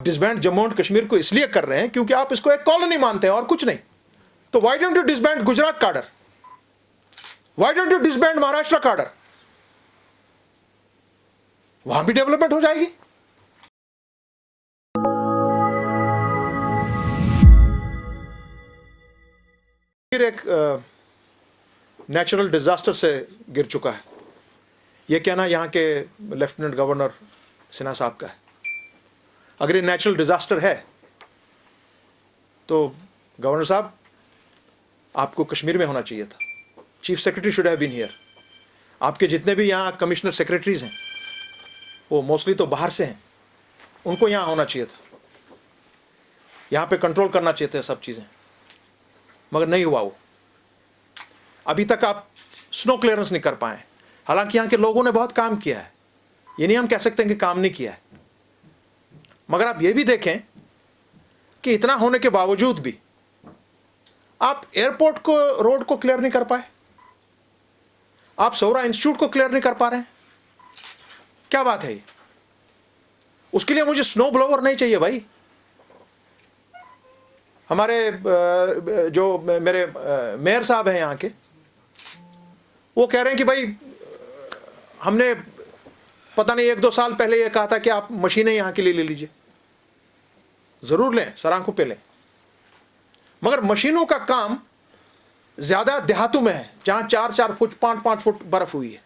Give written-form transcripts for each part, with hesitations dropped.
Disband Jammu and Kashmir को इसलिए कर रहे हैं क्योंकि आप इसको एक कॉलोनी मानते हैं और कुछ नहीं। तो why don't you disband Gujarat cadre? Why don't you disband Maharashtra cadre? वहां भी डेवलपमेंट हो जाएगी। फिर एक नेचुरल डिजास्टर से गिर चुका है, यह कहना यहां के लेफ्टिनेंट गवर्नर सिन्हा साहब का है। अगर ये नेचुरल डिजास्टर है तो गवर्नर साहब आपको कश्मीर में होना चाहिए था। Chief secretary should have been here. आपके जितने भी यहाँ कमिश्नर सेक्रेटरीज हैं वो मोस्टली तो बाहर से हैं, उनको यहाँ होना चाहिए था, यहाँ पे कंट्रोल करना चाहिए था सब चीज़ें, मगर नहीं हुआ वो। अभी तक आप स्नो क्लियरेंस नहीं कर पाए। हालांकि यहाँ के लोगों ने बहुत काम किया है, ये नहीं हम कह सकते हैं कि काम नहीं किया है, मगर आप ये भी देखें कि इतना होने के बावजूद भी आप एयरपोर्ट को, रोड को क्लियर नहीं कर पाए, आप सौरा इंस्टीट्यूट को क्लियर नहीं कर पा रहे हैं। क्या बात है ये? उसके लिए मुझे स्नो ब्लोवर नहीं चाहिए भाई। हमारे जो मेरे मेयर साहब हैं यहाँ के, वो कह रहे हैं कि भाई हमने पता नहीं 1-2 साल पहले ये कहा था कि आप मशीनें यहाँ के लिए ले लीजिए। जरूर लें, सरांखों पे लें, मगर मशीनों का काम ज्यादा देहातों में है जहां 4-4 फुट 5-5 फुट बर्फ हुई है।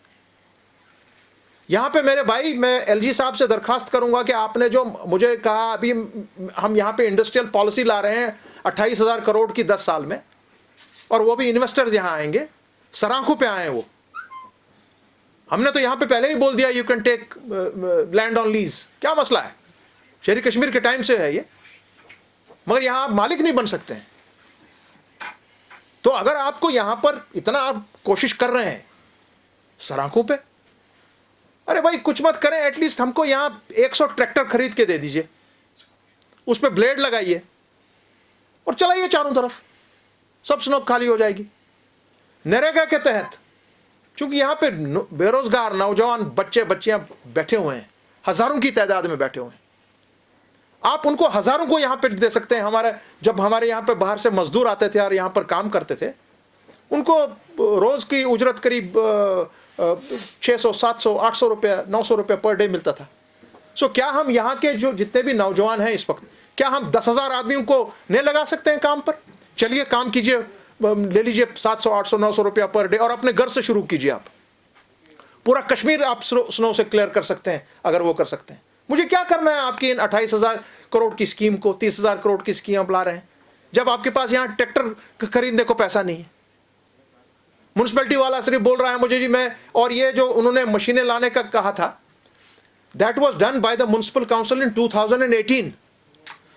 यहां पे मेरे भाई, मैं एलजी साहब से दरखास्त करूंगा कि आपने जो मुझे कहा अभी हम यहां पे इंडस्ट्रियल पॉलिसी ला रहे हैं 28,000 करोड़ की 10 साल में, और वो भी इन्वेस्टर्स यहां आएंगे, सरांखों पे आए वो। हमने तो यहां पे पहले ही बोल दिया you can take land on lease. क्या मसला है? शहरी कश्मीर के टाइम से है ये, मगर यहां आप मालिक नहीं बन सकते हैं। तो अगर आपको यहां पर इतना आप कोशिश कर रहे हैं सरांखों पे, अरे भाई कुछ मत करें, एटलीस्ट हमको यहां 100 ट्रैक्टर खरीद के दे दीजिए, उस पर ब्लेड लगाइए और चलाइए चारों तरफ, सब स्नो खाली हो जाएगी। नरेगा के तहत, क्योंकि यहां पे बेरोजगार नौजवान बच्चे बच्चियां बैठे हुए हैं, हजारों की तादाद में बैठे हुए हैं, आप उनको हजारों को यहां पे दे सकते हैं। जब हमारे यहां पे बाहर से मजदूर आते थे और यहां पर काम करते थे, उनको रोज की उजरत करीब 600, 700, 800 रुपया, 900 रुपया पर डे मिलता था। सो क्या हम यहाँ के जो जितने भी नौजवान हैं इस वक्त, क्या हम 10,000 आदमियों को नहीं लगा सकते हैं काम पर? चलिए काम कीजिए, ले लीजिए 700, 800, 900 रुपया पर डे, और अपने घर से शुरू कीजिए। आप पूरा कश्मीर आप स्नो से क्लियर कर सकते हैं अगर वो कर सकते हैं। मुझे क्या करना है आपकी इन 28,000 करोड़ की स्कीम को, 30,000 करोड़ की स्कीम आप ला रहे हैं, जब आपके पास यहाँ ट्रैक्टर खरीदने को पैसा नहीं है। म्युनिसिपैलिटी वाला सिर्फ बोल रहा है मुझे जी मैं, और ये जो उन्होंने मशीनें लाने का कहा था, that was done by the municipal council in 2018।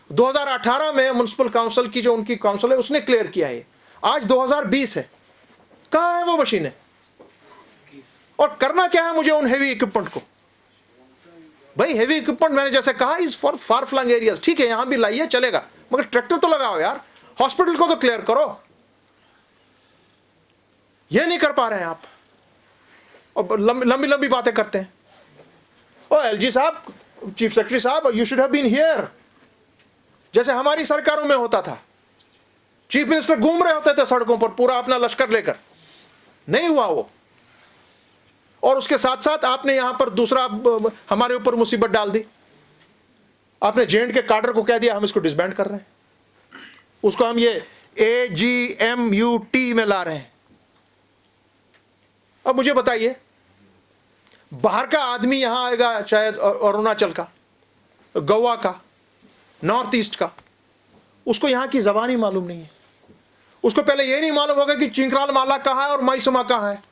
2018 में म्युनिसिपल काउंसिल की जो उनकी काउंसिल है उसने क्लियर किया है। आज 2020 है, कहाँ है वो मशीनें? और करना क्या है मुझे उन हेवी इक्विपमेंट को? भाई हेवी इक्विपमेंट मैंने जैसे कहा is for far flung areas, ठीक है यहां भी लाइए चलेगा, मगर ट्रैक्टर तो लगाओ यार, हॉस्पिटल को तो क्लियर करो। ये नहीं कर पा रहे हैं आप, और लंबी लंबी बातें करते हैं। ओ एलजी साहब, चीफ सेक्रेटरी साहब, you should have been here. जैसे हमारी सरकारों में होता था, चीफ मिनिस्टर घूम रहे होते थे सड़कों पर पूरा अपना लश्कर लेकर, नहीं हुआ वो। और उसके साथ साथ आपने यहां पर दूसरा हमारे ऊपर मुसीबत डाल दी। आपने जेएंड के काडर को कह दिया हम इसको डिसबैंड कर रहे हैं, उसको हम ये AGMUT में ला रहे हैं। अब मुझे बताइए, बाहर का आदमी यहां आएगा, शायद अरुणाचल का, गोवा का, नॉर्थ ईस्ट का, उसको यहां की जबान ही मालूम नहीं है। उसको पहले यह नहीं मालूम होगा कि चिंकराल माला कहां है और माईसुमा कहां है।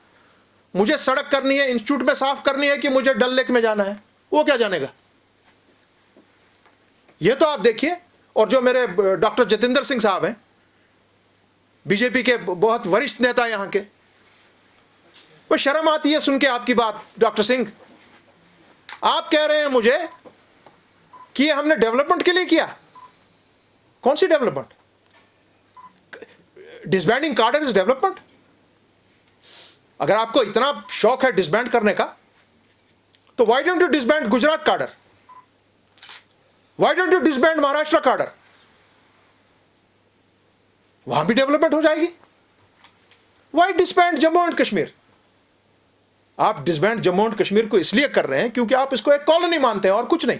मुझे सड़क करनी है, इंस्टीट्यूट में साफ करनी है कि मुझे डल लेक में जाना है, वो क्या जानेगा? ये तो आप देखिए। और जो मेरे डॉक्टर जितेंद्र सिंह साहब हैं, बीजेपी के बहुत वरिष्ठ नेता यहां के, वो शर्म आती है सुन के आपकी बात। डॉक्टर सिंह, आप कह रहे हैं मुझे कि ये हमने डेवलपमेंट के लिए किया। कौन सी development? Disbanding cadre is development? अगर आपको इतना शौक है डिसबैंड करने का, तो why don't you disband Gujarat cadre? Why don't you disband Maharashtra cadre? वहां भी डेवलपमेंट हो जाएगी. Why disband Jammu and Kashmir? आप डिसबैंड जम्मू एंड कश्मीर को इसलिए कर रहे हैं क्योंकि आप इसको एक कॉलोनी मानते हैं और कुछ नहीं.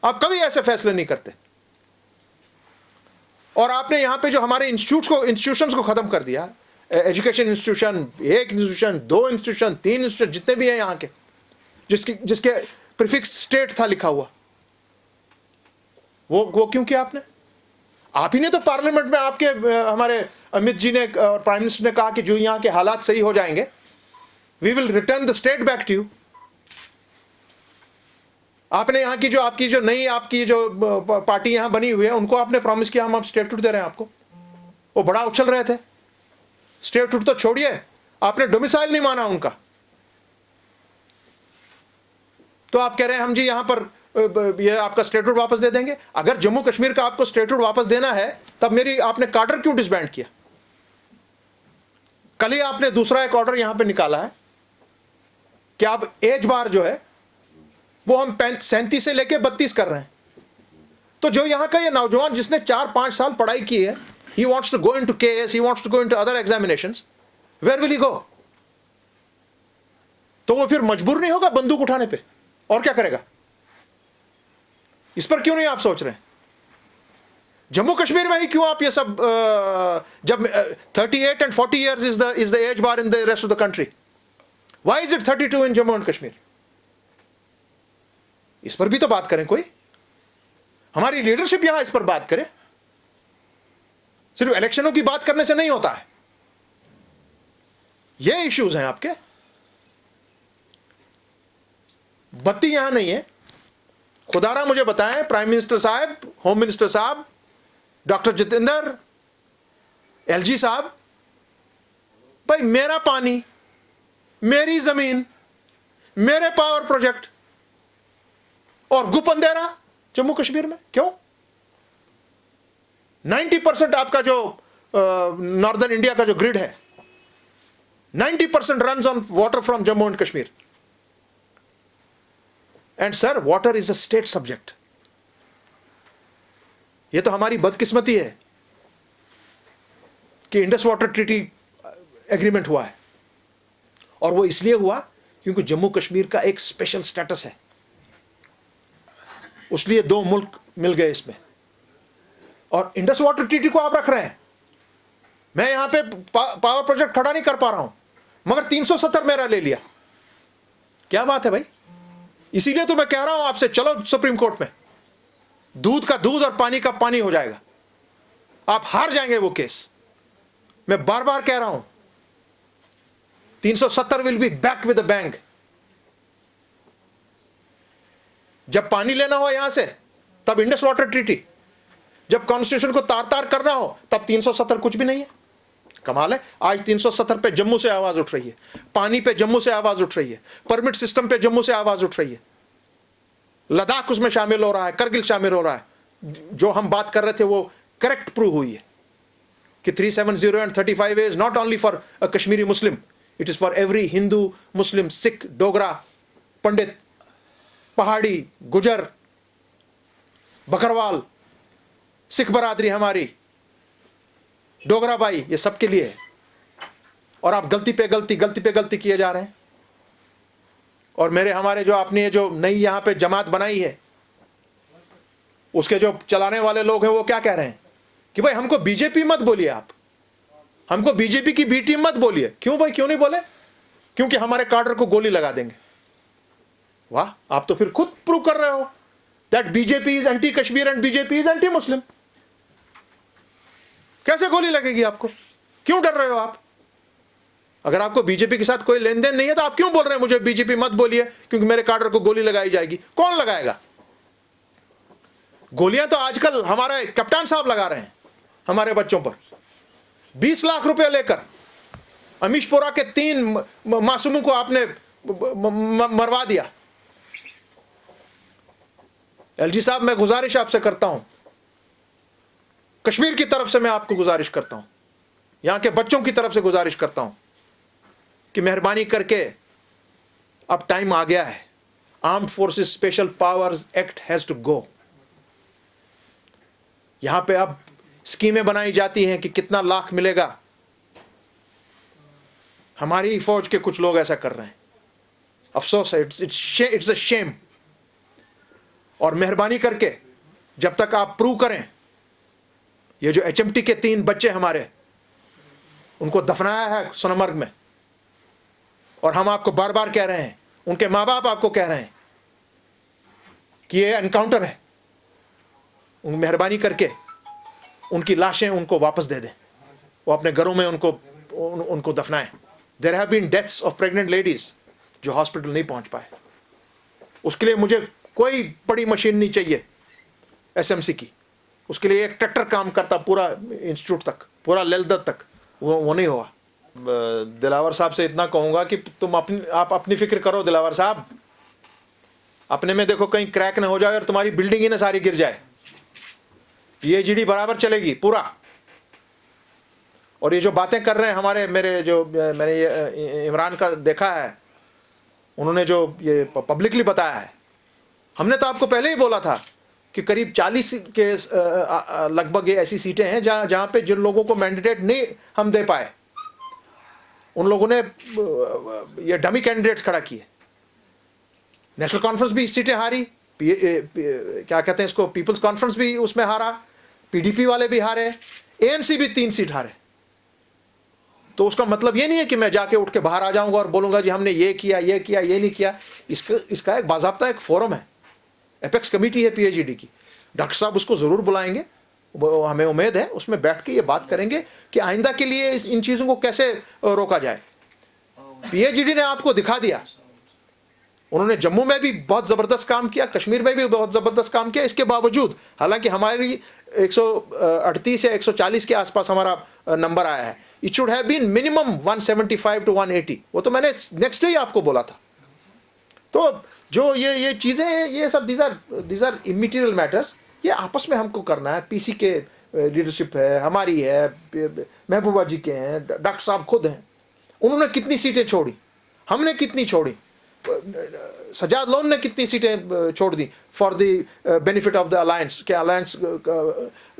आप कभी ऐसे फैसले नहीं करते. और आपने यहां पे जो हमारे इंस्टीट्यूशंस को खत्म कर दिया, एजुकेशन इंस्टीट्यूशन, एक इंस्टीट्यूशन, 2 इंस्टीट्यूशन, 3 इंस्टीट्यूशन, जितने भी हैं यहां के, जिसके प्रीफिक्स स्टेट था लिखा हुआ, वो क्यों किया आपने? आप ही ने तो पार्लियामेंट में आपके हमारे अमित जी ने और प्राइम मिनिस्टर ने कहा कि जो यहां के हालात सही हो जाएंगे, we will return the state back to you. आपने यहां की जो नई आपकी जो पार्टी यहां बनी हुई है, उनको आपने प्रॉमिस किया हम अब स्टेटहुड दे रहे हैं आपको. वो बड़ा उछल रहे थे. स्टेटहुड तो छोड़िए, आपने डोमिसाइल नहीं माना उनका. तो आप कह रहे हैं हम जी यहां पर ये आपका स्टेटहुड वापस दे देंगे. अगर जम्मू कश्मीर का आपको स्टेटहुड वापस देना है, तब आपने कार्डर क्यों डिसबैंड किया? कल ही आपने दूसरा एक ऑर्डर यहां पे निकाला है कि आप एज बार जो है वो हम 37 से लेके 32 कर रहे हैं. तो जो यहां का ये नौजवान जिसने 4-5 साल पढ़ाई की है, he wants to go into KS, he wants to go into other examinations, where will he go? तो वो फिर मजबूर नहीं होगा बंदूक उठाने पे? और क्या करेगा? इस पर क्यों नहीं आप सोच रहे हैं? जम्मू कश्मीर में ही क्यों आप ये सब जब 38 and 40 years is the age bar in the rest of the country, why is it 32 in Jammu and Kashmir? इस पर भी तो बात करें. कोई हमारी लीडरशिप यहां इस पर बात करे. सिर्फ इलेक्शनों की बात करने से नहीं होता है. ये इश्यूज हैं आपके. बत्ती यहां नहीं है. खुदारा मुझे बताएं, प्राइम मिनिस्टर साहब, होम मिनिस्टर साहब, डॉक्टर जितेंद्र, एलजी साहब, भाई मेरा पानी, मेरी जमीन, मेरे पावर प्रोजेक्ट और गुप अंधेरा जम्मू कश्मीर में क्यों? 90% आपका जो नॉर्दर्न इंडिया का जो ग्रिड है, 90% runs on water from Jammu and Kashmir. And sir, water is a state subject. यह तो हमारी बदकिस्मती है कि इंडस वाटर ट्रीटी एग्रीमेंट हुआ है. और वो इसलिए हुआ क्योंकि जम्मू कश्मीर का एक स्पेशल स्टेटस है. उसलिए 2 मुल्क मिल गए इसमें. और इंडस वाटर ट्रीटी को आप रख रहे हैं. मैं यहां पे पावर प्रोजेक्ट खड़ा नहीं कर पा रहा हूं, मगर 370 मेरा ले लिया. क्या बात है भाई? इसीलिए तो मैं कह रहा हूं आपसे, चलो सुप्रीम कोर्ट में. दूध का दूध और पानी का पानी हो जाएगा. आप हार जाएंगे वो केस. मैं बार बार कह रहा हूं, 370 will be back with the bank. जब पानी लेना हो यहां से, तब इंडस वाटर ट्रीटी. जब कॉन्स्टिट्यूशन को तार तार करना हो, तब 370 कुछ भी नहीं है. कमाल है. आज 370 पे जम्मू से आवाज उठ रही है, पानी पे जम्मू से आवाज उठ रही है, परमिट सिस्टम पे जम्मू से आवाज उठ रही है, लद्दाख उसमें शामिल हो रहा है, करगिल शामिल हो रहा है. जो हम बात कर रहे थे वो करेक्ट प्रूव हुई है कि 370 and 35 is not only for a Kashmiri Muslim, it is for every Hindu, Muslim, Sikh, Dogra, Pandit, पहाड़ी, गुजर, बकरवाल, सिख बरादरी हमारी, डोगरा भाई, ये सबके लिए है. और आप गलती पे गलती किए जा रहे हैं. और हमारे जो आपने ये जो नई यहां पे जमात बनाई है, उसके जो चलाने वाले लोग हैं वो क्या कह रहे हैं कि भाई हमको बीजेपी मत बोलिए, आप हमको बीजेपी की बी टीम मत बोलिए. क्यों भाई, क्यों नहीं बोले? क्योंकि हमारे कार्डर को गोली लगा देंगे. वाह, आप तो फिर खुद प्रूव कर रहे हो that BJP is anti Kashmir and BJP is anti Muslim. कैसे गोली लगेगी आपको? क्यों डर रहे हो आप? अगर आपको बीजेपी के साथ कोई लेन देन नहीं है तो आप क्यों बोल रहे हैं मुझे बीजेपी मत बोलिए क्योंकि मेरे कार्डर को गोली लगाई जाएगी? कौन लगाएगा गोलियां? तो आजकल हमारे कप्तान साहब लगा रहे हैं हमारे बच्चों पर. 20 लाख रुपए लेकर अमीशपुरा के 3 मासूमों को आपने मरवा दिया. एलजी साहब, मैं गुजारिश आपसे करता हूं, कश्मीर की तरफ से मैं आपको गुजारिश करता हूं, यहां के बच्चों की तरफ से गुजारिश करता हूं कि मेहरबानी करके अब टाइम आ गया है. Armed forces special powers act has to go. यहाँ पे अब स्कीमें बनाई जाती हैं कि कितना लाख मिलेगा। हमारी फौज के कुछ लोग ऐसा कर रहे हैं, अफसोस है, इट्स अ शेम। और मेहरबानी करके जब तक आप प्रूव करें, ये जो HMT के 3 बच्चे हमारे, उनको दफनाया है सोनमर्ग में, और हम आपको बार बार कह रहे हैं, उनके माँ बाप आपको कह रहे हैं कि ये एनकाउंटर है, मेहरबानी करके उनकी लाशें उनको वापस दे दें, वो अपने घरों में उनको दफनाएं। There have been deaths of pregnant ladies जो हॉस्पिटल नहीं पहुंच पाए। उसके लिए मुझे कोई बड़ी मशीन नहीं चाहिए SMC की, उसके लिए एक ट्रैक्टर काम करता पूरा इंस्टीट्यूट तक, पूरा लेलदर तक, वो नहीं हुआ। दिलावर साहब से इतना कहूँगा कि आप अपनी फिक्र करो दिलावर साहब, अपने में देखो कहीं क्रैक ना हो जाए और तुम्हारी बिल्डिंग ही ना सारी गिर जाए। PAGD बराबर चलेगी पूरा। और ये जो बातें कर रहे हैं मैंने ये इमरान का देखा है, उन्होंने जो ये पब्लिकली बताया है, हमने तो आपको पहले ही बोला था कि करीब 40 के लगभग ये ऐसी सीटें हैं जहाँ पे जिन लोगों को मैंडेट नहीं हम दे पाए, उन लोगों ने ये डमी कैंडिडेट्स खड़ा किए। नेशनल कॉन्फ्रेंस भी सीटें हारी, क्या कहते हैं इसको, पीपल्स कॉन्फ्रेंस भी उसमें हारा, PDP वाले भी हारे, ANC भी 3 सीट हारे। तो उसका मतलब ये नहीं है कि मैं जाके उठ के बाहर आ जाऊंगा और बोलूंगा जी हमने ये किया ये नहीं किया। इसका एक बाज़ाब्ता एक फोरम है, एपेक्स कमेटी है PAGD की, डॉक्टर साहब उसको ज़रूर बुलाएंगे, हमें उम्मीद है उसमें बैठ के ये बात करेंगे कि आइंदा के लिए इन चीज़ों को कैसे रोका जाए। PAGD ने आपको दिखा दिया, उन्होंने जम्मू में भी बहुत ज़बरदस्त काम किया, कश्मीर में भी बहुत ज़बरदस्त काम किया। इसके बावजूद हालांकि हमारी 138 या 140 के आसपास हमारा नंबर आया है, it should have been minimum 175 to 180, वो तो मैंने नेक्स्ट डे ही आपको बोला था। तो जो ये चीज़ें हैं, ये सब दीज आर इमैटेरियल मैटर्स, ये आपस में हमको करना है। PC के लीडरशिप है, हमारी है, महबूबा जी के हैं, डॉक्टर साहब खुद हैं, उन्होंने कितनी सीटें छोड़ी, हमने कितनी छोड़ी, सजाद लोन ने कितनी सीटें छोड़ दी for the benefit of the alliance, के अलायंस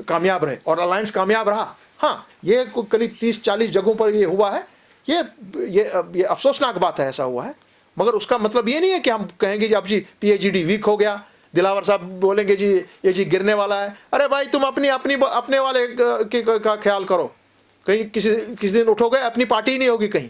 कामयाब रहे, और अलायंस कामयाब रहा। हाँ, ये करीब 30-40 जगहों पर ये हुआ है, ये अफसोसनाक बात है, ऐसा हुआ है। मगर उसका मतलब ये नहीं है कि हम कहेंगे जी अब जी PAGD वीक हो गया, दिलावर साहब बोलेंगे जी ये जी गिरने वाला है। अरे भाई तुम अपने वाले का ख्याल करो, कहीं किसी दिन उठोगे अपनी पार्टी ही नहीं होगी कहीं।